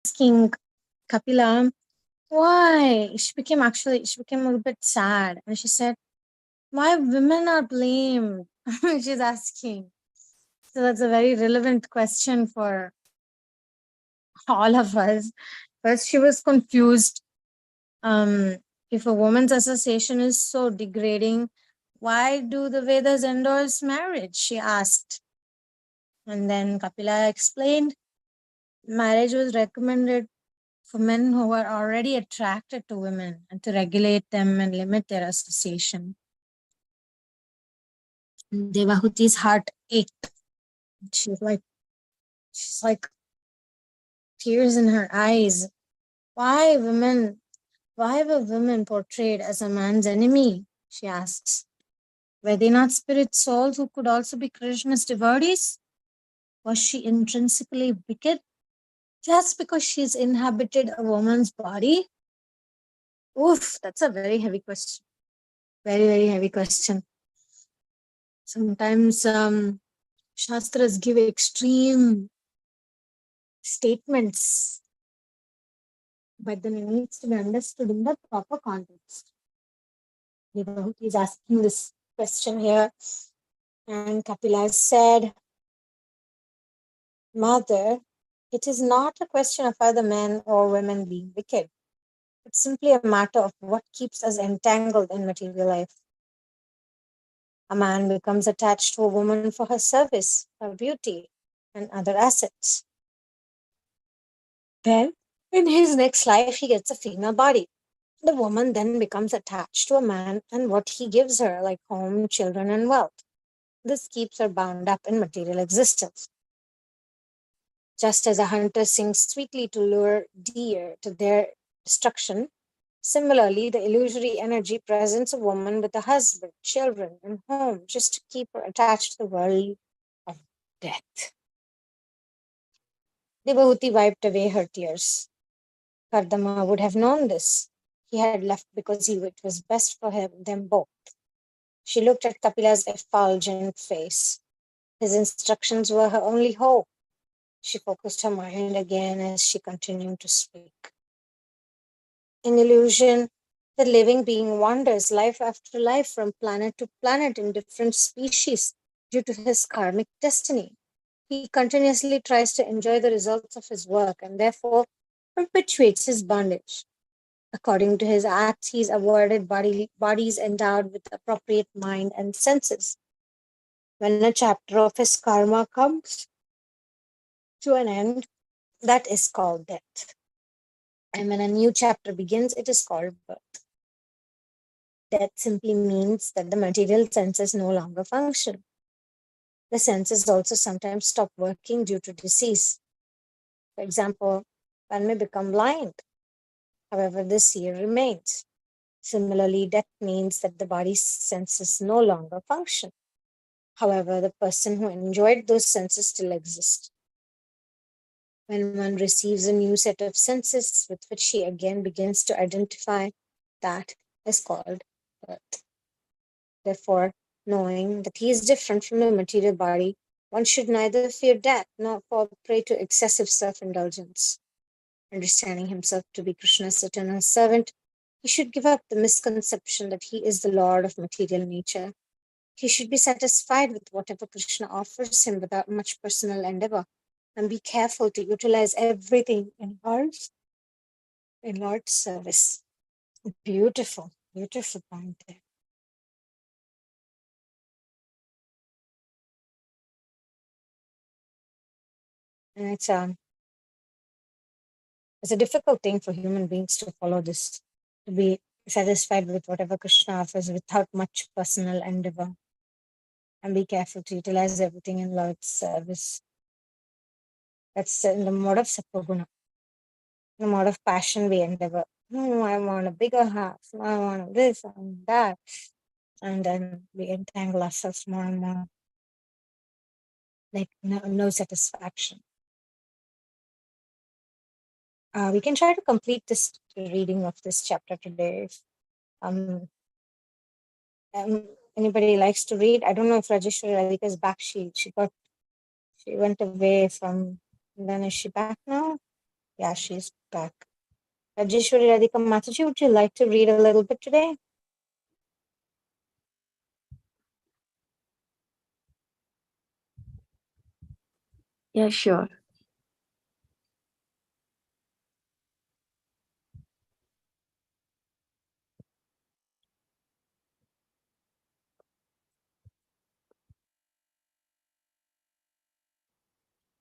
asking Kapila why. She became a little bit sad. And she said, why women are blamed? She's asking. So that's a very relevant question for all of us. First, she was confused. If a woman's association is so degrading, why do the Vedas endorse marriage? She asked. And then Kapila explained marriage was recommended for men who were already attracted to women and to regulate them and limit their association. Devahuti's heart ached. She's like tears in her eyes. Why were women portrayed as a man's enemy? She asks. Were they not spirit souls who could also be Krishna's devotees? Was she intrinsically wicked just because she's inhabited a woman's body? Oof, that's a very heavy question. Very, very heavy question. Sometimes Shastras give extreme statements, but then it needs to be understood in the proper context. Devahuti is asking this question here, and Kapila said, Mother, it is not a question of either men or women being wicked. It's simply a matter of what keeps us entangled in material life. A man becomes attached to a woman for her service, her beauty, and other assets. Then, in his next life, he gets a female body. The woman then becomes attached to a man and what he gives her, like home, children, and wealth. This keeps her bound up in material existence. Just as a hunter sings sweetly to lure deer to their destruction, similarly, the illusory energy presents a woman with a husband, children, and home just to keep her attached to the world of death. Devahuti wiped away her tears. Kardama would have known this. He had left because it was best for them both. She looked at Kapila's effulgent face. His instructions were her only hope. She focused her mind again as she continued to speak. In illusion, the living being wanders life after life from planet to planet in different species due to his karmic destiny. He continuously tries to enjoy the results of his work and therefore perpetuates his bondage. According to his acts, he is awarded bodies endowed with appropriate mind and senses. When a chapter of his karma comes to an end, that is called death. And when a new chapter begins, it is called birth. Death simply means that the material senses no longer function. The senses also sometimes stop working due to disease. For example, one may become blind. However, this seer remains. Similarly, death means that the body's senses no longer function. However, the person who enjoyed those senses still exists. When one receives a new set of senses with which he again begins to identify, that is called birth. Therefore, knowing that he is different from the material body, one should neither fear death nor fall prey to excessive self-indulgence. Understanding himself to be Krishna's eternal servant, he should give up the misconception that he is the lord of material nature. He should be satisfied with whatever Krishna offers him without much personal endeavor, and be careful to utilize everything in Lord's service. Beautiful, beautiful point there. And it's a difficult thing for human beings to follow this, to be satisfied with whatever Krishna offers without much personal endeavor, and be careful to utilize everything in Lord's service. That's in the mode of sapaguna. In the mode of passion we endeavor. I want a bigger house. I want this and that. And then we entangle ourselves more and more. Like no satisfaction. We can try to complete this reading of this chapter today. Anybody likes to read? I don't know if Rajeshwari Radhika is back. She went away from. And then is she back now? Yeah, she's back. Rajeshwari Radhika Mataji, would you like to read a little bit today? Yeah, sure.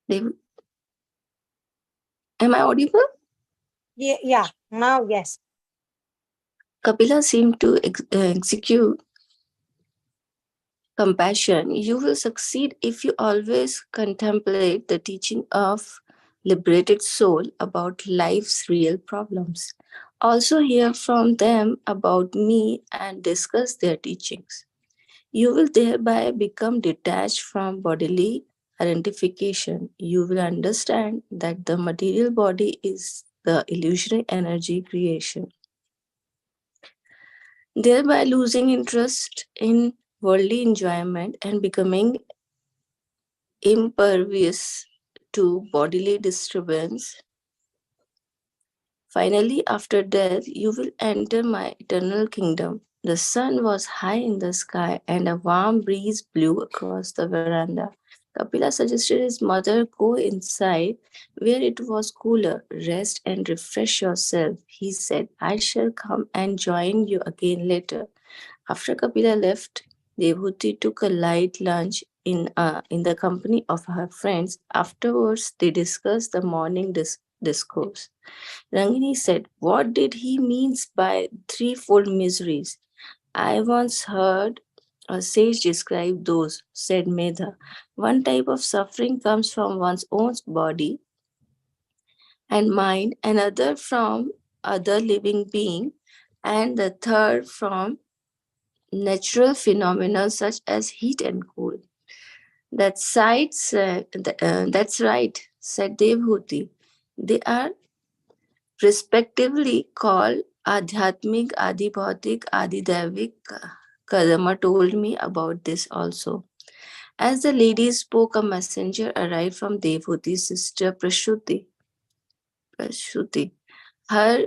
They, am I audible? Yeah, now, yes. Kapila seemed to execute compassion. You will succeed if you always contemplate the teaching of liberated soul about life's real problems. Also hear from them about me and discuss their teachings. You will thereby become detached from bodily identification. You will understand that the material body is the illusory energy creation, thereby losing interest in worldly enjoyment and becoming impervious to bodily disturbance. Finally, after death, you will enter my eternal kingdom. The sun was high in the sky and a warm breeze blew across the veranda. Kapila suggested his mother go inside where it was cooler. Rest and refresh yourself, he said. I shall come and join you again later. After Kapila left, Devhuti took a light lunch in the company of her friends. Afterwards, they discussed the morning discourse. Rangini said, what did he mean by threefold miseries? I once heard a sage describe those, said Medha. One type of suffering comes from one's own body and mind, another from other living being, and the third from natural phenomena such as heat and cold. That's right, said Devhuti. They are respectively called Adhyatmik, Adi Bhautik, Adi Daivik. Kadama told me about this also. As the lady spoke, a messenger arrived from Devhuti's sister Prasuti. Her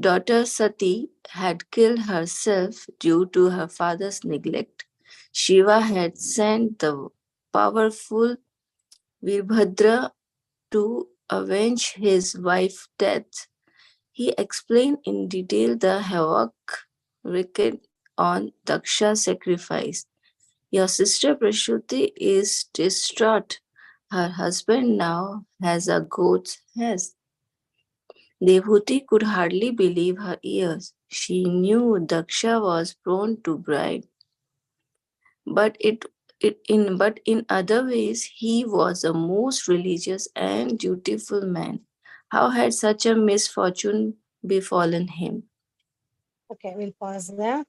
daughter Sati had killed herself due to her father's neglect. Shiva had sent the powerful Virbhadra to avenge his wife's death. He explained in detail the havoc wreaked on Daksha's sacrifice. Your sister Prashuti is distraught. Her husband now has a goat's head. Devhuti could hardly believe her ears. She knew Daksha was prone to bribe, but in other ways he was a most religious and dutiful man. How had such a misfortune befallen him? Okay, we'll pause there.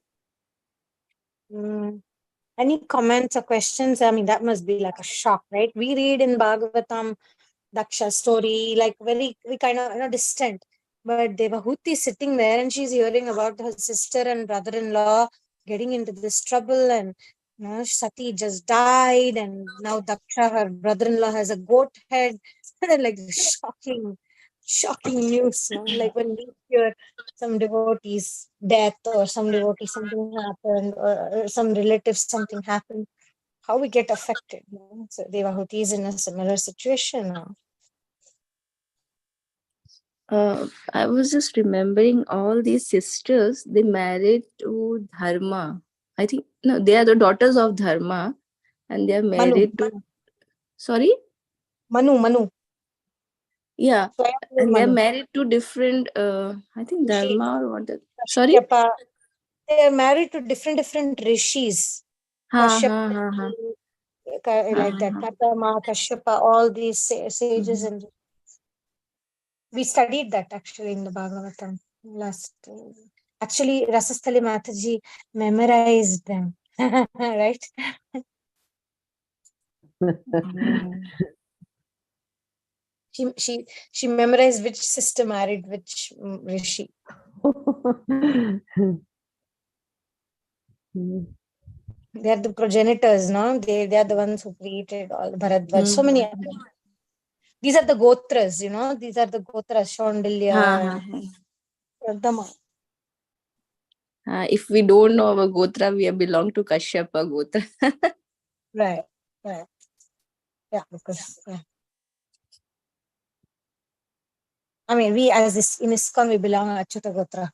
Mm. Any comments or questions? I mean, that must be like a shock, right? We read in Bhagavatam Daksha's story, like we kind of distant. But Devahuti sitting there and she's hearing about her sister and brother-in-law getting into this trouble, and Sati just died, and now Daksha, her brother-in-law, has a goat head. Like shocking news. Like when we hear some devotee's death or some devotee something happened or some relative something happened, how we get affected. So Devahuti is in a similar situation now. I was just remembering all these sisters, they married to Dharma. I think, no, they are the daughters of Dharma and they are Manu, married to, sorry? Manu. Yeah, Swayambhu and they are Manu. married to different, I think Rishis. Dharma or what the, sorry? Kashyapa. They are married to different rishis. Ha, Kashyap, ha, ha, ha. Ha, like that. ha. Kartama, Kashyapa, all these sages, Mhm. and we studied that actually in the Bhagavatam last. Actually, Rasasthali Mataji memorized them, right? Mm. She memorized which sister married which rishi. They are the progenitors, no? They are the ones who created all Bharadwaj. So many of Mhm. them. These are the gotras, you know, these are the gotras, Shondilya and Kardama. If we don't know our Gotra, we belong to Kashyapa Gotra. Right, right. Yeah, because I mean, we as this in ISKCON, we belong to Achyuta Gotra.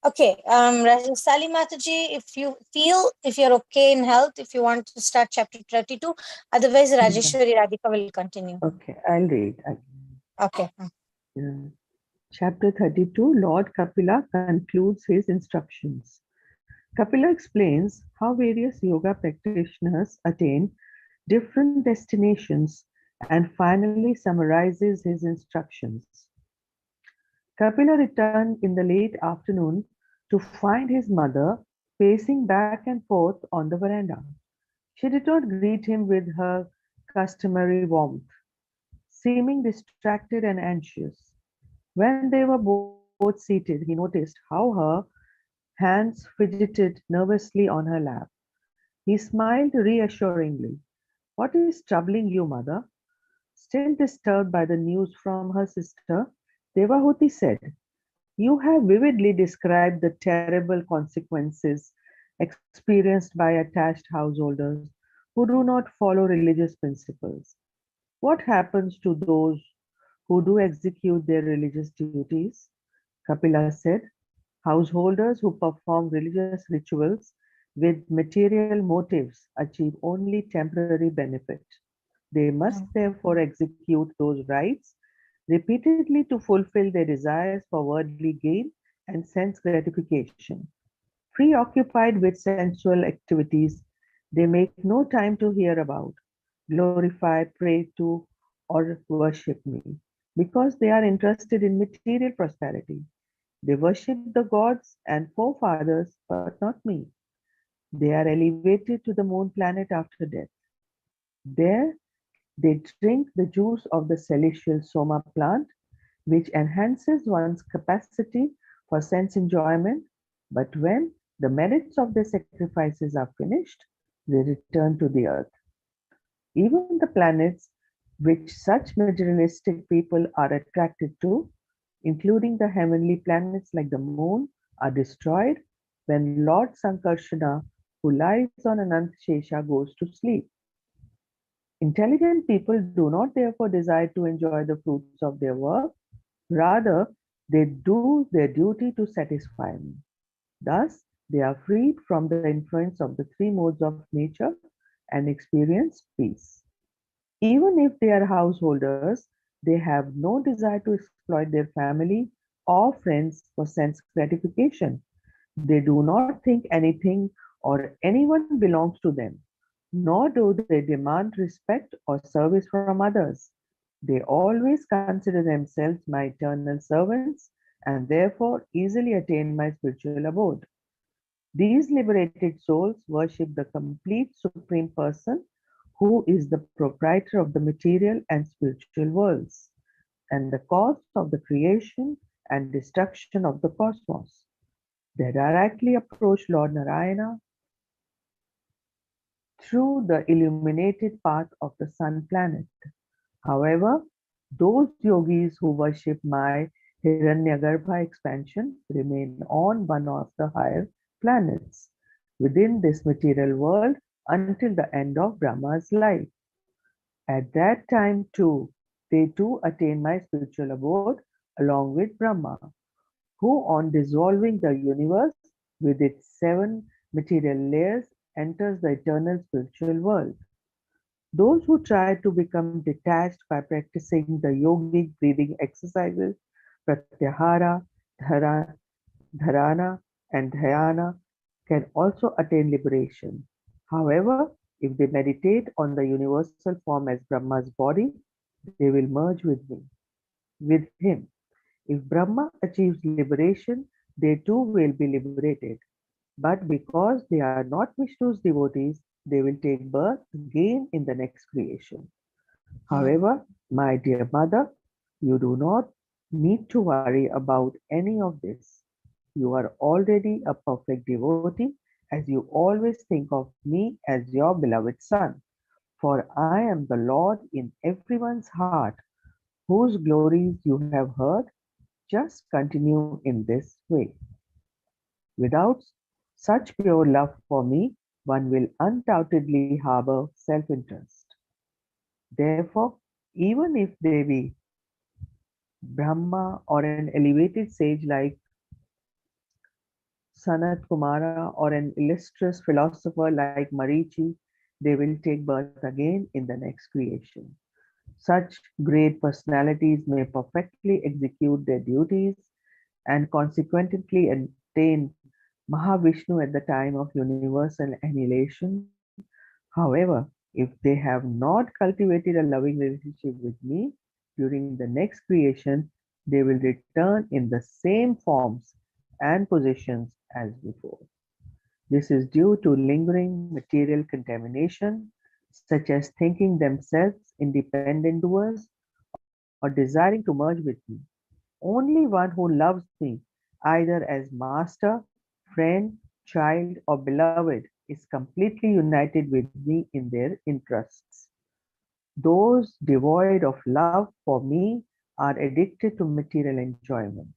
Okay, Rajasali Mataji, if you're okay in health, if you want to start chapter 32, otherwise Rajeshwari Radhika will continue. Okay, I'll read. Okay. Chapter 32, Lord Kapila concludes his instructions. Kapila explains how various yoga practitioners attain different destinations and finally summarizes his instructions. Kapila returned in the late afternoon to find his mother pacing back and forth on the veranda. She did not greet him with her customary warmth, seeming distracted and anxious. When they were both seated, he noticed how her hands fidgeted nervously on her lap. He smiled reassuringly. What is troubling you, mother? Still disturbed by the news from her sister, Devahuti said, you have vividly described the terrible consequences experienced by attached householders who do not follow religious principles. What happens to those who do execute their religious duties? Kapila said, householders who perform religious rituals with material motives achieve only temporary benefit. They must therefore execute those rites repeatedly to fulfill their desires for worldly gain and sense gratification. Preoccupied with sensual activities, they make no time to hear about, glorify, pray to, or worship me, because they are interested in material prosperity. They worship the gods and forefathers, but not me. They are elevated to the moon planet after death. There, they drink the juice of the celestial soma plant, which enhances one's capacity for sense enjoyment. But when the merits of their sacrifices are finished, they return to the earth. Even the planets which such materialistic people are attracted to, including the heavenly planets like the moon, are destroyed when Lord Sankarsana, who lies on Anant Shesha, goes to sleep. Intelligent people do not therefore desire to enjoy the fruits of their work. Rather, they do their duty to satisfy me. Thus, they are freed from the influence of the three modes of nature and experience peace. Even if they are householders, they have no desire to exploit their family or friends for sense gratification. They do not think anything or anyone belongs to them, nor do they demand respect or service from others. They always consider themselves my eternal servants and therefore easily attain my spiritual abode. These liberated souls worship the complete Supreme Person who is the proprietor of the material and spiritual worlds and the cause of the creation and destruction of the cosmos. They directly approach Lord Narayana through the illuminated path of the sun planet. However, those yogis who worship my Hiranyagarbha expansion remain on one of the higher planets within this material world until the end of Brahma's life. At that time, too, they too attain my spiritual abode along with Brahma, who, on dissolving the universe with its seven material layers, enters the eternal spiritual world. Those who try to become detached by practicing the yogic breathing exercises, pratyahara, dharana, and dhyana, can also attain liberation. However, if they meditate on the universal form as Brahma's body, they will merge with him. If Brahma achieves liberation, they too will be liberated. But because they are not Vishnu's devotees, they will take birth again in the next creation. However, my dear mother, you do not need to worry about any of this. You are already a perfect devotee, as you always think of me as your beloved son. For I am the Lord in everyone's heart, whose glories you have heard. Just continue in this way. Without such pure love for me, one will undoubtedly harbor self interest. Therefore, even if they be Brahma or an elevated sage like Sanat Kumara or an illustrious philosopher like Marichi, they will take birth again in the next creation. Such great personalities may perfectly execute their duties and consequently attain Mahavishnu at the time of universal annihilation. However, if they have not cultivated a loving relationship with me during the next creation, they will return in the same forms and positions as before. This is due to lingering material contamination, such as thinking themselves independent doers or desiring to merge with me. Only one who loves me, either as master, friend, child, or beloved, is completely united with me in their interests. Those devoid of love for me are addicted to material enjoyment.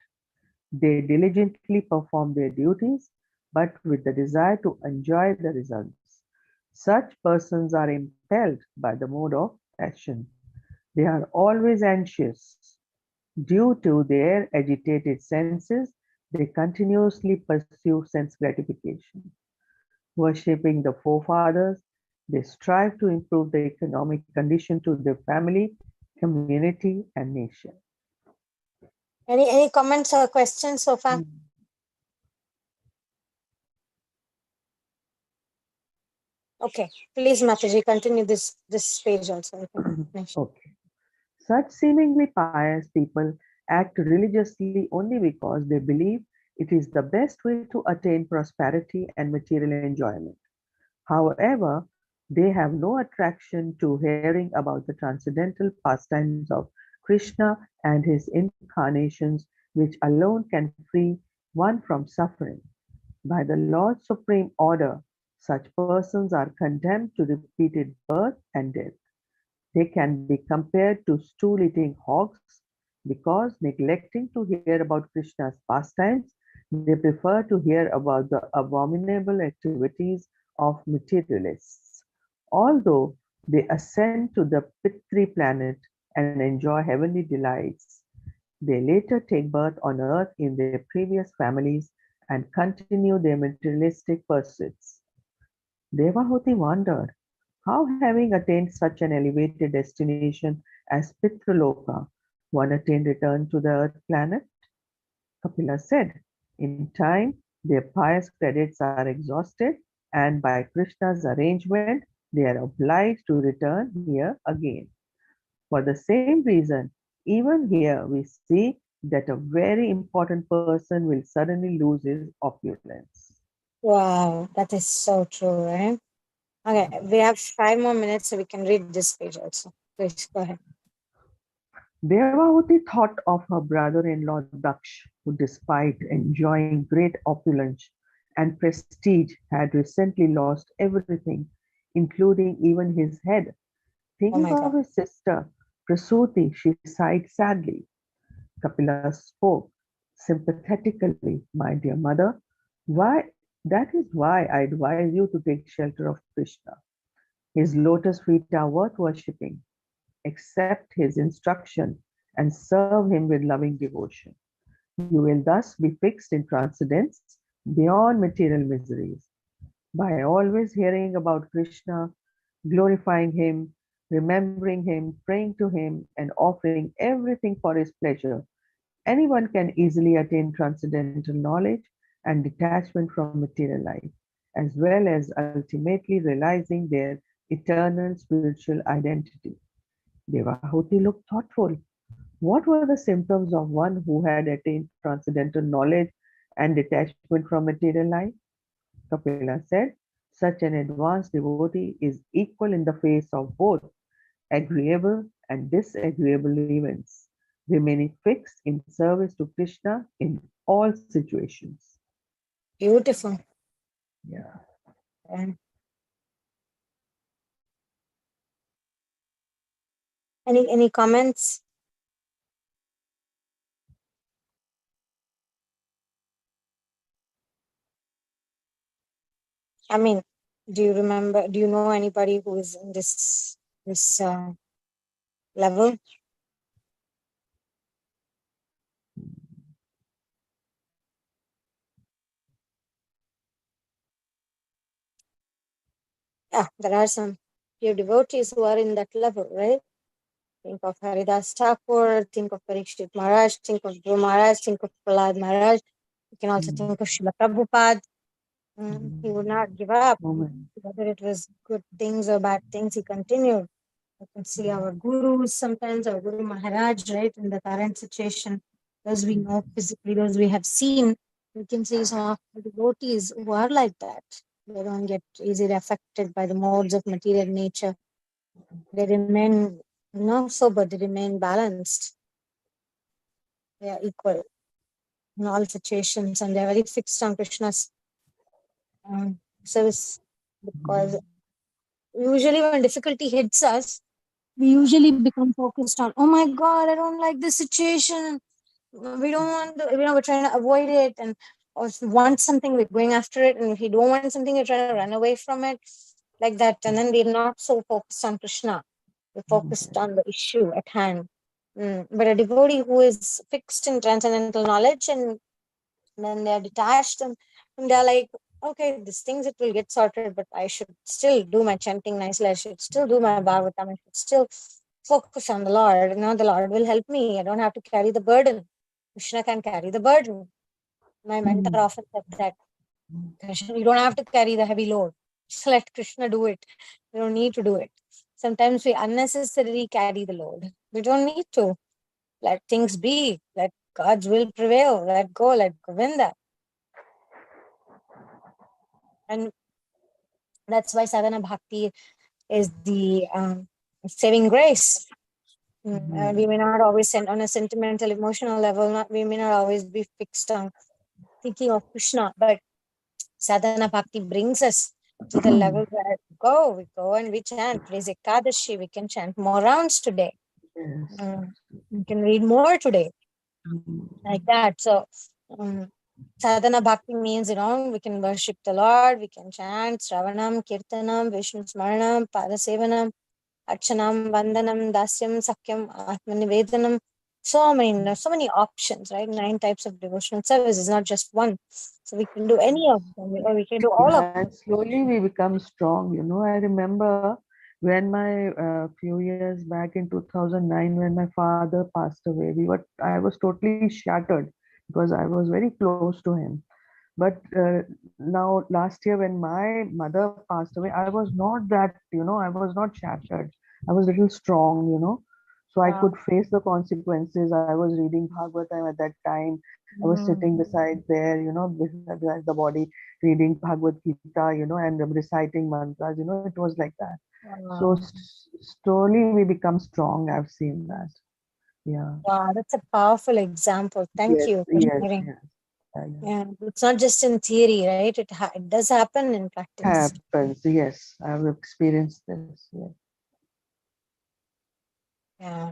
They diligently perform their duties, but with the desire to enjoy the results. Such persons are impelled by the mode of passion. They are always anxious. Due to their agitated senses, they continuously pursue sense gratification. Worshipping the forefathers, they strive to improve the economic condition to their family, community, and nation. Any comments or questions so far? Okay, please, Mataji, continue this page also. Okay. Such seemingly pious people act religiously only because they believe it is the best way to attain prosperity and material enjoyment. However, they have no attraction to hearing about the transcendental pastimes of Krishna and his incarnations, which alone can free one from suffering. By the Lord's supreme order, such persons are condemned to repeated birth and death. They can be compared to stool-eating hogs because, neglecting to hear about Krishna's pastimes, they prefer to hear about the abominable activities of materialists. Although they ascend to the Pitri planet and enjoy heavenly delights, they later take birth on earth in their previous families and continue their materialistic pursuits. Devahuti wondered how, having attained such an elevated destination as Pitraloka, one attained return to the earth planet. Kapila said, in time, their pious credits are exhausted, and by Krishna's arrangement, they are obliged to return here again. For the same reason, even here we see that a very important person will suddenly lose his opulence. Wow, that is so true, right? Okay, we have 5 more minutes, so we can read this page also. Please go ahead. Devahuti thought of her brother-in-law Daksh, who despite enjoying great opulence and prestige had recently lost everything, including even his head. Oh Thinking my of God. his sister, Prasuti, she sighed sadly. Kapila spoke sympathetically, my dear mother, why that is why I advise you to take shelter of Krishna. His lotus feet are worth worshipping. Accept his instruction and serve him with loving devotion. You will thus be fixed in transcendence beyond material miseries. By always hearing about Krishna, glorifying him, remembering him, praying to him, and offering everything for his pleasure, anyone can easily attain transcendental knowledge and detachment from material life, as well as ultimately realizing their eternal spiritual identity. Devahuti looked thoughtful. What were the symptoms of one who had attained transcendental knowledge and detachment from material life? Kapila said, such an advanced devotee is equal in the face of both agreeable and disagreeable events, remaining fixed in service to Krishna in all situations. Beautiful. Yeah. Yeah. Any comments? I mean, do you know anybody who is in this level? Yeah, there are some few devotees who are in that level, right? Think of Haridas Thakur, think of Parikshit Maharaj, think of Guru Maharaj, think of Prahlad Maharaj. You can also think of Srila Prabhupada. He would not give up. Moment. Whether it was good things or bad things, he continued. You can see our gurus sometimes, our Guru Maharaj, right, in the current situation, those we know physically, those we have seen, we can see some of the devotees who are like that. They don't get easily affected by the modes of material nature. They remain sober, they remain balanced. They are equal in all situations, and they're very fixed on Krishna's service, because usually when difficulty hits us, we usually become focused on, oh my God, I don't like this situation. We don't want to, we're trying to avoid it. And or if we want something, we're going after it. And if we don't want something, we're trying to run away from it, like that. And then we're not so focused on Krishna. We're focused on the issue at hand. But a devotee who is fixed in transcendental knowledge, and then they're detached, and they're like, okay, these things, it will get sorted, but I should still do my chanting nicely. I should still do my bhagavatam. I should still focus on the Lord. The Lord will help me. I don't have to carry the burden. Krishna can carry the burden. My mentor often said that, Krishna, you don't have to carry the heavy load. Just let Krishna do it. You don't need to do it. Sometimes we unnecessarily carry the load. We don't need to. Let things be. Let God's will prevail. Let go. Let Govinda. And that's why sadhana bhakti is the saving grace. We may not always send on a sentimental, emotional level. We may not always be fixed on thinking of Krishna, but sadhana bhakti brings us to the level where we go and we chant. Today's Ekadashi, we can chant more rounds today. Yes. We can read more today, like that. So sadhana bhakti means, we can worship the Lord, we can chant Sravanam, Kirtanam, Vishnu Smaranam, Padasevanam, Archanam, Vandanam, Dasyam, Sakyam, Atmanivedanam. So many options, right? 9 types of devotional services, not just one. So we can do any of them, or we can do all of Yeah, them. and slowly we become strong. I remember when my few years back in 2009, when my father passed away, I was totally shattered because I was very close to him. But now last year when my mother passed away, I was not that, I was not shattered. I was a little strong. So I could face the consequences. I was reading Bhagavatam at that time. I was sitting beside there, beside the body, reading Bhagavad Gita, and reciting mantras. It was like that. So slowly we become strong. I've seen that. Yeah. Wow, that's a powerful example. Thank Yes, you for yes, sharing. yes. Yeah, yeah. Yeah, it's not just in theory, right? It does happen in practice. Happens, yes. I've experienced this. Yes. Yeah,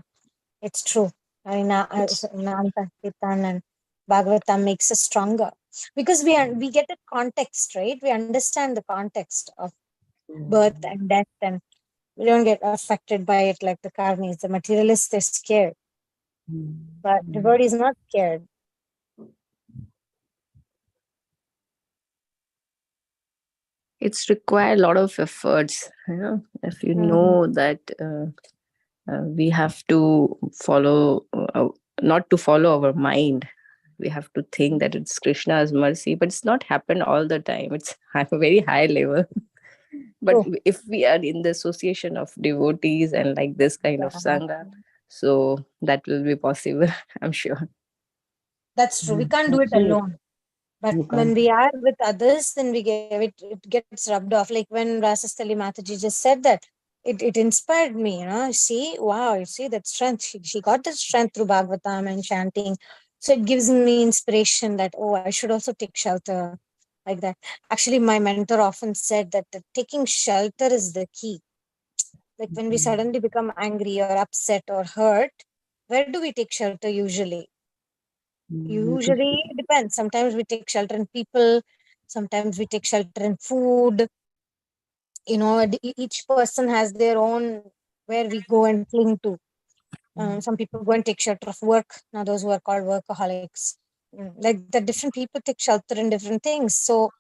it's true. Nanta Kirtan and Bhagavatam makes us stronger because we get the context, right? We understand the context of birth and death, and we don't get affected by it like the karmis. The materialists, they're scared, but devotee is not scared. It's required a lot of efforts, if you know that we have to follow, not to follow our mind. We have to think that it's Krishna's mercy, but it's not happen all the time. It's at a very high level. But if we are in the association of devotees and like this kind of sangha, so that will be possible, I'm sure. That's true. We can't do it Absolutely. alone. But You when can't. we are with others, then it gets rubbed off. Like when Rasastali Mataji just said that, it inspired me, See, wow, you see that strength. She got the strength through Bhagavatam and chanting. So it gives me inspiration that, oh, I should also take shelter like that. Actually, my mentor often said that taking shelter is the key. Like when we suddenly become angry or upset or hurt, where do we take shelter usually? Usually it depends. Sometimes we take shelter in people, sometimes we take shelter in food. Each person has their own where we go and cling to. Some people go and take shelter of work. Now those who are called workaholics, like the different people take shelter in different things. So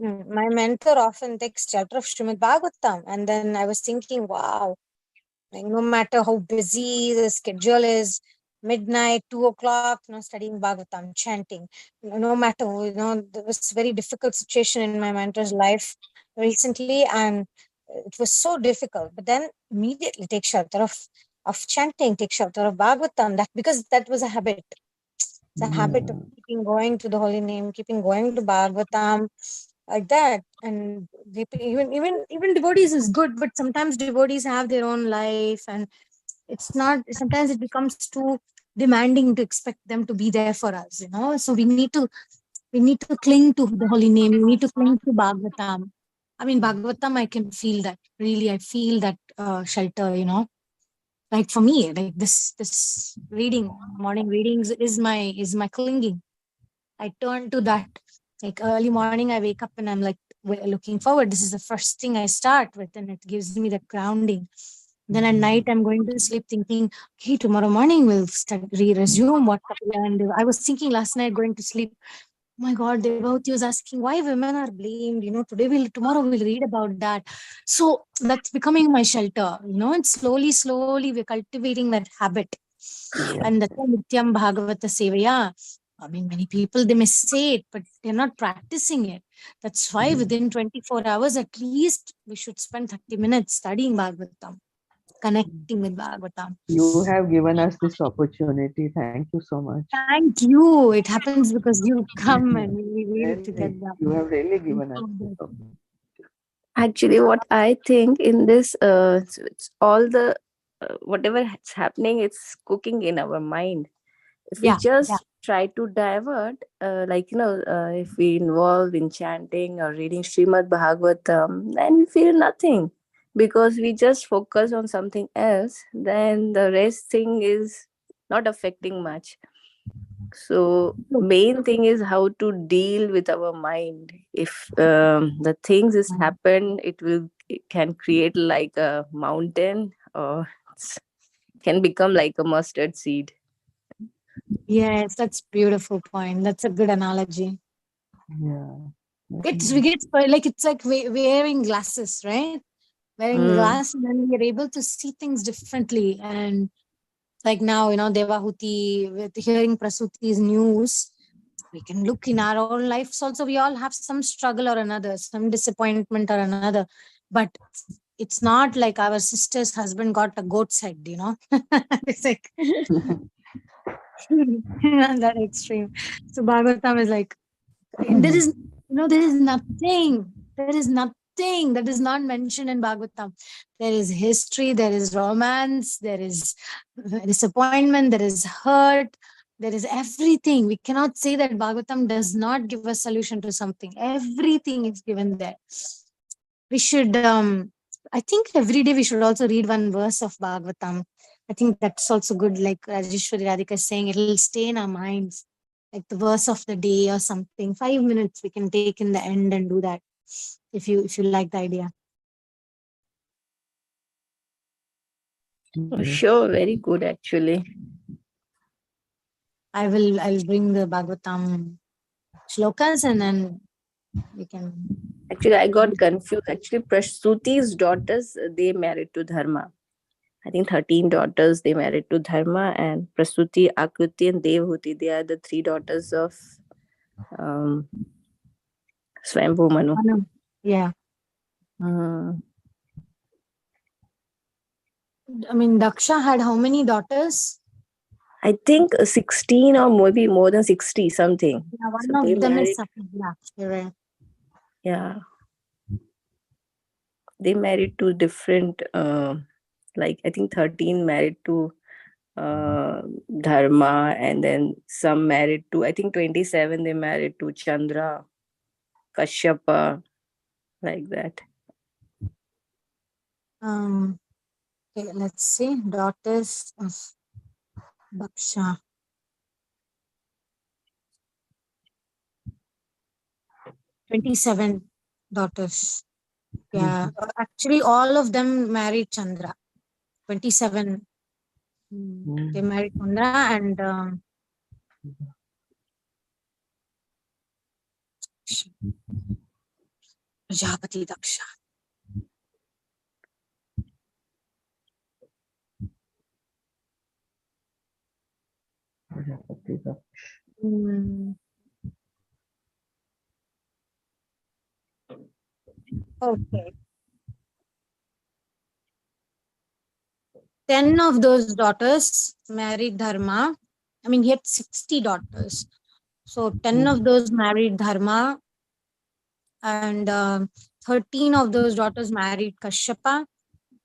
my mentor often takes shelter of Srimad Bhagavatam, and then I was thinking, wow, like no matter how busy the schedule is, midnight, 2 o'clock, studying Bhagavatam, chanting. No matter, there was a very difficult situation in my mentor's life recently, and it was so difficult. But then immediately take shelter of chanting, take shelter of Bhagavatam. That because that was a habit. It's a habit of keeping going to the holy name, keeping going to Bhagavatam, like that. And even devotees is good, but sometimes devotees have their own life, and it's not. Sometimes it becomes too demanding to expect them to be there for us. So we need to cling to the holy name. We need to cling to Bhagavatam. I mean, Bhagavatam, I can feel that. Really, I feel that shelter. Like for me, like this reading, morning readings is my clinging. I turn to that. Like early morning, I wake up and I'm like looking forward. This is the first thing I start with, and it gives me the grounding. Then at night, I'm going to sleep thinking, okay, tomorrow morning we'll resume what Kapila and I was thinking last night going to sleep. Oh my God, Devavati was asking why women are blamed. Tomorrow we'll read about that. So that's becoming my shelter. And slowly we're cultivating that habit. And that's why Nityam Bhagavata Sevaya. I mean, many people they may say it, but they're not practicing it. That's why within 24 hours at least we should spend 30 minutes studying Bhagavatam, connecting with Bhagavatam. You have given us this opportunity. Thank you so much. Thank you. It happens because you come and we read it Really, together. you have really Thank given us this you. opportunity. Actually, what I think in this, it's all the whatever is happening, it's cooking in our mind. If we Yeah, yeah. just try to divert, if we involve in chanting or reading Srimad Bhagavatam, then we feel nothing because we just focus on something else. Then the rest thing is not affecting much. So main thing is how to deal with our mind. If the things is happen, it can create like a mountain or can become like a mustard seed. Yes, that's beautiful point. That's a good analogy. Yeah. It's like wearing glasses, right? Wearing Mm. glass, and then we're able to see things differently. And like now, Devahuti, with hearing Prasuti's news, we can look in our own lives also. We all have some struggle or another, some disappointment or another. But it's not like our sister's husband got a goat's head. It's like not that extreme. So Bhagavatam is like, there is nothing. There is nothing that is not mentioned in Bhagavatam. There is history, there is romance, there is disappointment, there is hurt, there is everything. We cannot say that Bhagavatam does not give a solution to something. Everything is given there. We should, I think every day we should also read one verse of Bhagavatam. I think that's also good. Like Rajeshwari Radhika is saying, it'll stay in our minds. Like the verse of the day or something. 5 minutes we can take in the end and do that. If you like the idea. Oh, sure, very good actually. I'll bring the Bhagavatam shlokas and then we can. Actually, I got confused. Actually, Prasuti's daughters they married to Dharma. I think 13 daughters they married to Dharma, and Prasuti, Akruti, and Devhuti. They are the three daughters of um, Swayambhu Manu. Yeah. Mm. I mean, Daksha had how many daughters? I think 16 or maybe more than 60 something. Yeah, one So they of them married. is Sapna. You're right. Yeah, they married to different. Like I think 13 married to Dharma, and then some married to, I think 27 they married to Chandra, Kashyapa, like that. Okay, let's see. Daughters of Daksha. 27 daughters. Yeah, actually, all of them married Chandra. 27. They married Chandra and Prajapati Daksha. Okay. 10 of those daughters married Dharma. I mean, he had 60 daughters. So 10 of those married Dharma, and 13 of those daughters married Kashyapa.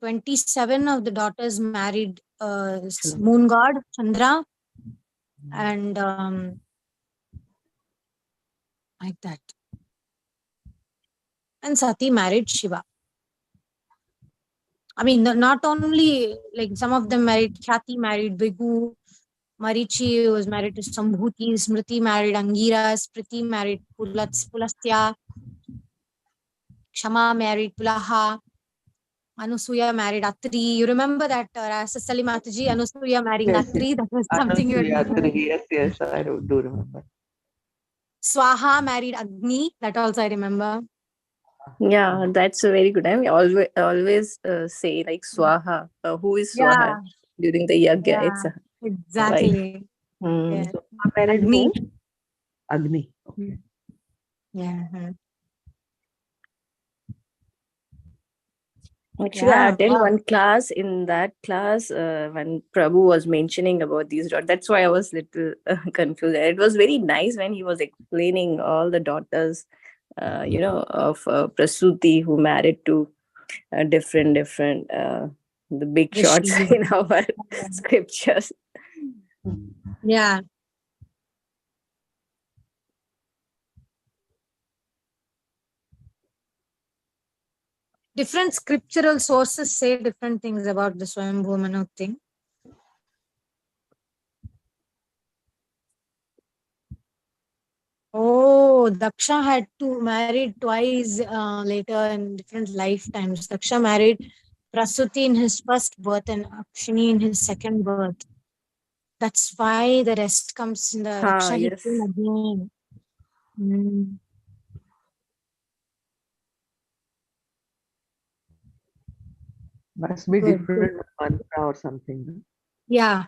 27 of the daughters married moon god Chandra, and like that. And Sati married Shiva. I mean, not only like some of them married. Khyati married Bhigu. Marichi was married to Sambhuti. Smriti married Angiras. Priti married Pulastya. Kshama married Pulaha. Anusuya married Atri. You remember that Rasasali Mataji, Anusuya marrying Yes, Atri? yes. That was something you remember. Yes, yes, I do remember. Swaha married Agni. That also I remember. Yeah, that's a very good. I mean, always say like Swaha. Who is Yeah, Swaha during the yagya? yeah, It's a wife. exactly. Yeah. So, married Agni. who? Agni. Okay. Yeah. Actually, I Yeah. attended Wow. one class. In that class, when Prabhu was mentioning about these daughters, that's why I was little confused. It was very nice when he was explaining all the daughters, of Prasuti who married to different the big shots Rishi. in our scriptures. Yeah. Different scriptural sources say different things about the Swayambhu Manu thing. Oh, Daksha had to married twice later in different lifetimes. Daksha married Prasuti in his first birth and Akshini in his second birth. That's why the rest comes in the Daksha he Yes. came again. Must be Good. different mantra or something. Yeah.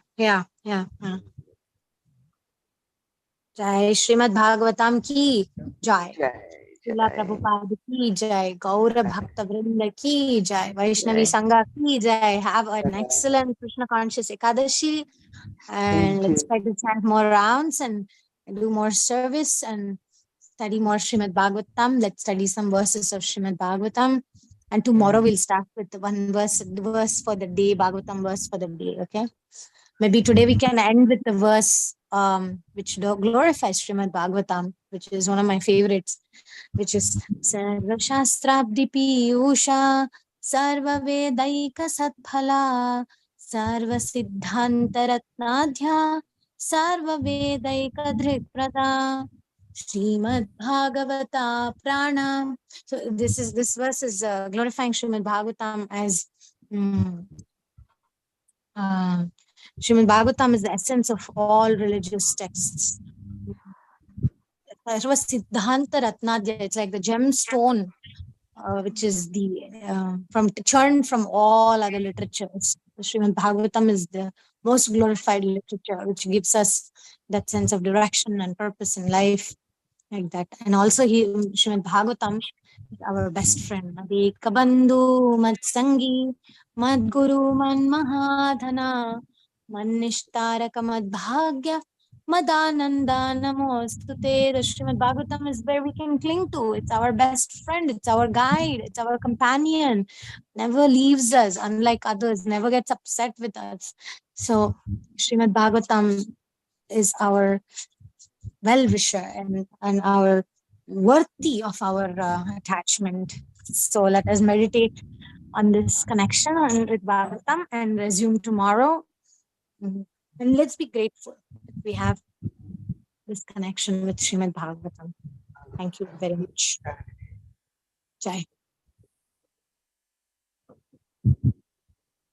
Jai Srimad Bhagavatam ki jai. Srila Prabhupada ki jai. Gaura Bhakta Vrinda ki jai. Vaishnavi Sangha ki jai. Have an excellent Krishna conscious Ekadashi. And let's try to chant more rounds and do more service and study more Srimad Bhagavatam. Let's study some verses of Srimad Bhagavatam. And tomorrow we'll start with one verse for the day, Bhagavatam verse for the day. Okay. Maybe today we can end with the verse which glorifies Srimad Bhagavatam, which is one of my favorites, which is Sarva Shastrabdi Piyusha Sarva Vedaika Satphala Sarva Siddhanta Ratnadhya Sarva Vedaika Dhriprada Srimad Bhagavata Prana. So this verse is glorifying Srimad Bhagavatam as Srimad Bhagavatam is the essence of all religious texts. Sarva Siddhanta Ratnadya, it's like the gemstone, which is the churned from all other literatures. The Srimad Bhagavatam is the most glorified literature, which gives us that sense of direction and purpose in life, like that. And also, Srimad Bhagavatam is our best friend. Ekabandhu Matsangi Madguru Manmahadhana Manishtaraka Madbhagya Madananda Namostute. The Srimad Bhagavatam is where we can cling to. It's our best friend, it's our guide, it's our companion. Never leaves us, unlike others, never gets upset with us. So Srimad Bhagavatam is our well-wisher and our worthy of our attachment. So let us meditate on this connection and with Bhagavatam and resume tomorrow. Mhm. And let's be grateful that we have this connection with Srimad Bhagavatam. Thank you very much. Jai.